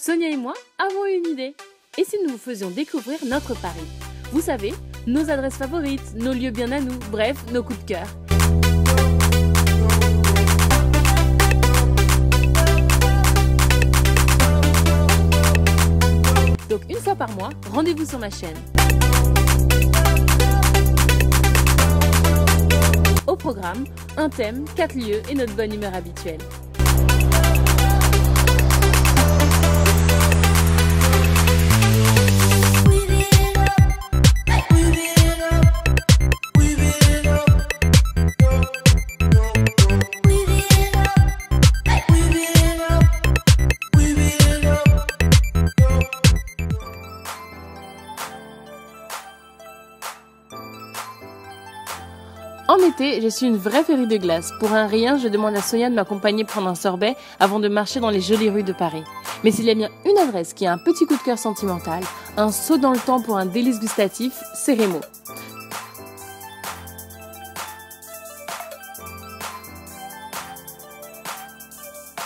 Sonia et moi avons une idée. Et si nous vous faisions découvrir notre Paris? Vous savez, nos adresses favorites, nos lieux bien à nous, bref, nos coups de cœur. Donc une fois par mois, rendez-vous sur ma chaîne. Au programme, un thème, 4 lieux et notre bonne humeur habituelle. En été, je suis une vraie féerie de glace. Pour un rien, je demande à Sonia de m'accompagner prendre un sorbet avant de marcher dans les jolies rues de Paris. Mais s'il y a bien une adresse qui a un petit coup de cœur sentimental, un saut dans le temps pour un délice gustatif, c'est Rémo.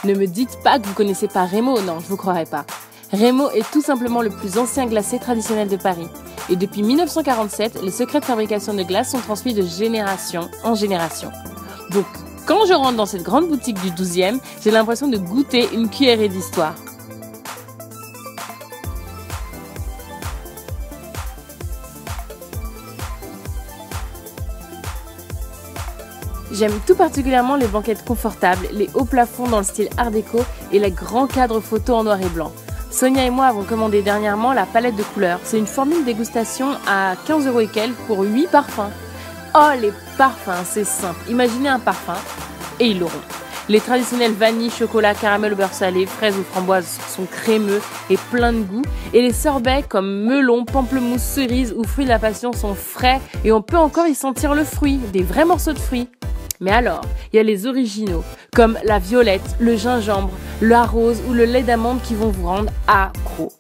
Ne me dites pas que vous connaissez pas Rémo, non, je vous croirais pas. Rémo est tout simplement le plus ancien glacé traditionnel de Paris. Et depuis 1947, les secrets de fabrication de glace sont transmis de génération en génération. Donc, quand je rentre dans cette grande boutique du 12e, j'ai l'impression de goûter une cuillerée d'histoire. J'aime tout particulièrement les banquettes confortables, les hauts plafonds dans le style art déco et les grands cadres photos en noir et blanc. Sonia et moi avons commandé dernièrement la palette de couleurs. C'est une formule dégustation à 15 € et quelques pour 8 parfums. Oh, les parfums, c'est simple. Imaginez un parfum et ils l'auront. Les traditionnels vanille, chocolat, caramel au beurre salé, fraises ou framboises sont crémeux et pleins de goût. Et les sorbets comme melon, pamplemousse, cerise ou fruits de la passion sont frais et on peut encore y sentir le fruit, des vrais morceaux de fruits. Mais alors, il y a les originaux, comme la violette, le gingembre, la rose ou le lait d'amande qui vont vous rendre accro.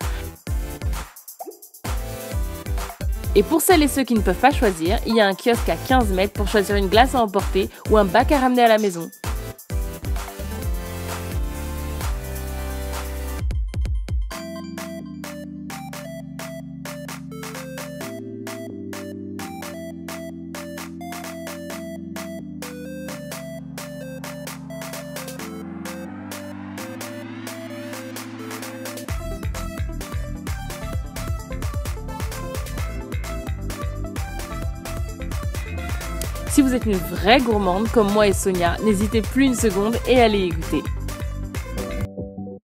Et pour celles et ceux qui ne peuvent pas choisir, il y a un kiosque à 15 mètres pour choisir une glace à emporter ou un bac à ramener à la maison. Si vous êtes une vraie gourmande comme moi et Sonia, n'hésitez plus une seconde et allez y goûter.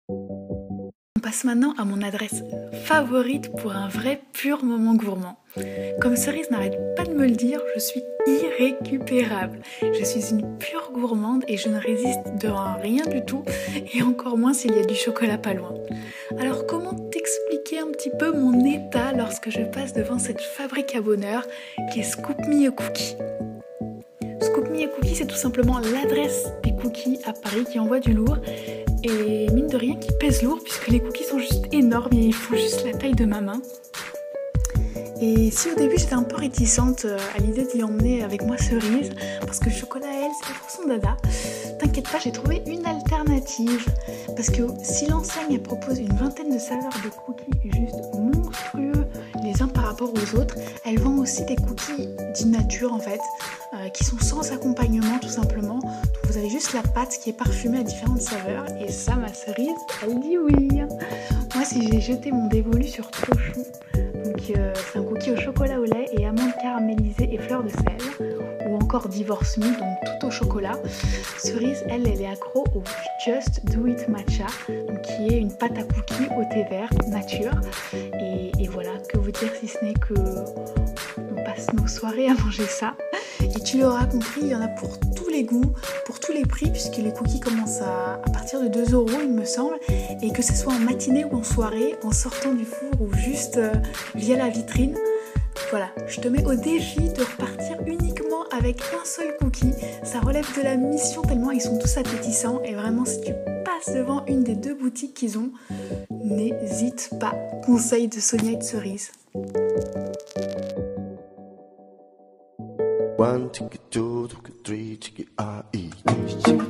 On passe maintenant à mon adresse favorite pour un vrai pur moment gourmand. Comme Cerise n'arrête pas de me le dire, je suis irrécupérable. Je suis une pure gourmande et je ne résiste devant rien du tout, et encore moins s'il y a du chocolat pas loin. Alors comment t'expliquer un petit peu mon état lorsque je passe devant cette fabrique à bonheur qui est Scoop Me a Cookie? Scoop Me a Cookie, c'est tout simplement l'adresse des cookies à Paris qui envoie du lourd et mine de rien qui pèse lourd puisque les cookies sont juste énormes et ils font juste la taille de ma main. Et si au début j'étais un peu réticente à l'idée d'y emmener avec moi Cerise parce que le chocolat à elle c'est pas trop son dada, t'inquiète pas, j'ai trouvé une alternative parce que si l'enseigne elle propose une vingtaine de saveurs de cookies juste monstrueux les uns par rapport aux autres, elle vend aussi des cookies dits nature en fait, qui sont sans accompagnement tout simplement. Donc vous avez juste la pâte qui est parfumée à différentes saveurs et ça ma Cerise elle dit oui. Moi si j'ai jeté mon dévolu sur Trochon, donc c'est un cookie au chocolat au lait et amandes caramélisées et fleurs de sel, ou encore Divorce Me, donc tout au chocolat. Cerise, elle est accro au Just Do It Matcha, donc qui est une pâte à cookies au thé vert nature. Et voilà, que vous dire si ce n'est que on passe nos soirées à manger ça. Et tu l'auras compris, il y en a pour tous les goûts, pour tous les prix, puisque les cookies commencent à partir de 2 € il me semble, et que ce soit en matinée ou en soirée, en sortant du four ou juste via la vitrine. Voilà, je te mets au défi de repartir uniquement avec un seul cookie. Ça relève de la mission tellement ils sont tous appétissants. Et vraiment, si tu passes devant une des 2 boutiques qu'ils ont, n'hésite pas. Conseil de Sonia et de Cerise. 1, 2, 3, 4, 5.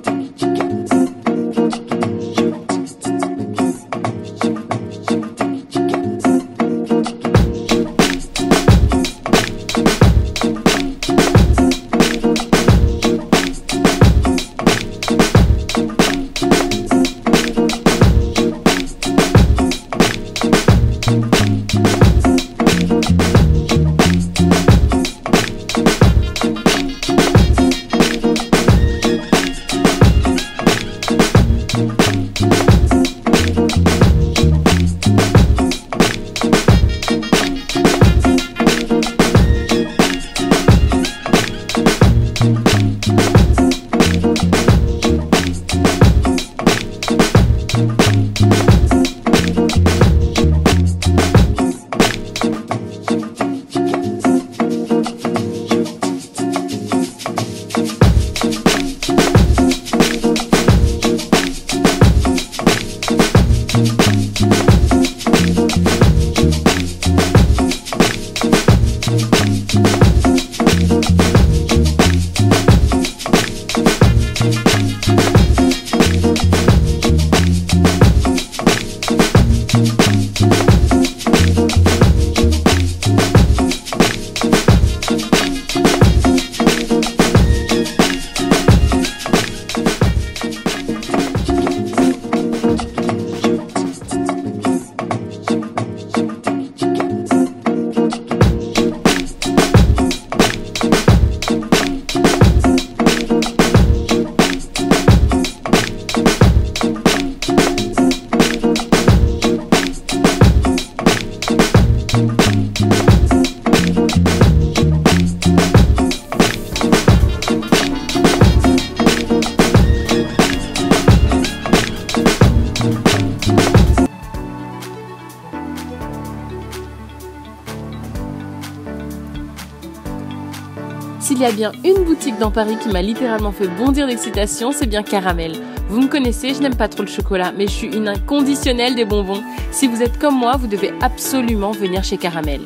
S'il y a bien une boutique dans Paris qui m'a littéralement fait bondir d'excitation, c'est bien Caramel. Vous me connaissez, je n'aime pas trop le chocolat, mais je suis une inconditionnelle des bonbons. Si vous êtes comme moi, vous devez absolument venir chez Caramel.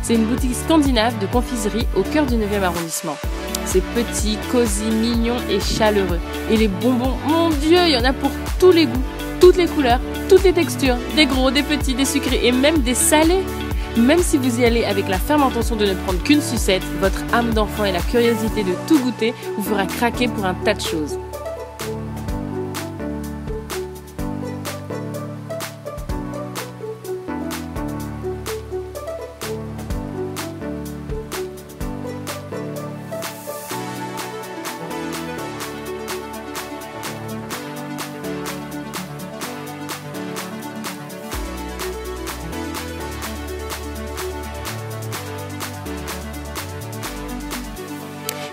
C'est une boutique scandinave de confiserie au cœur du 9e arrondissement. C'est petit, cosy, mignon et chaleureux. Et les bonbons, mon Dieu, il y en a pour tous les goûts, toutes les couleurs, toutes les textures, des gros, des petits, des sucrés et même des salés. Même si vous y allez avec la ferme intention de ne prendre qu'une sucette, votre âme d'enfant et la curiosité de tout goûter vous fera craquer pour un tas de choses.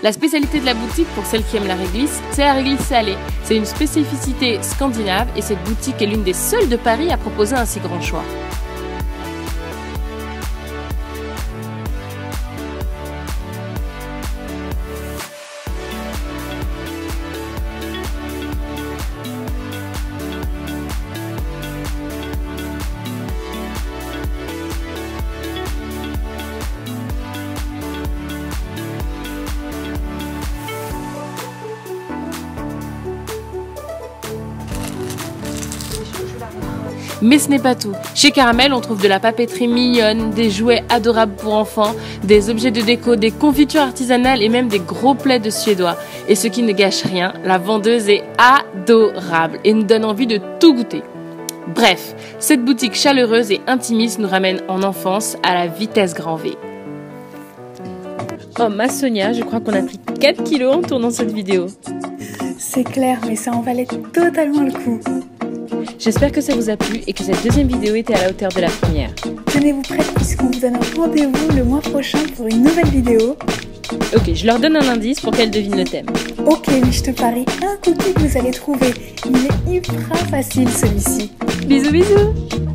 La spécialité de la boutique, pour celles qui aiment la réglisse, c'est la réglisse salée. C'est une spécificité scandinave et cette boutique est l'une des seules de Paris à proposer un si grand choix. Mais ce n'est pas tout. Chez Caramel, on trouve de la papeterie mignonne, des jouets adorables pour enfants, des objets de déco, des confitures artisanales et même des gros plaids de suédois. Et ce qui ne gâche rien, la vendeuse est adorable et nous donne envie de tout goûter. Bref, cette boutique chaleureuse et intimiste nous ramène en enfance à la vitesse grand V. Oh ma Sonia, je crois qu'on a pris 4 kilos en tournant cette vidéo. C'est clair, mais ça en valait totalement le coup. J'espère que ça vous a plu et que cette deuxième vidéo était à la hauteur de la première. Tenez-vous prête puisqu'on vous donne un rendez-vous le mois prochain pour une nouvelle vidéo. Ok, je leur donne un indice pour qu'elles devinent le thème. Ok, mais je te parie un cookie que vous allez trouver. Il est ultra facile celui-ci. Bisous bisous.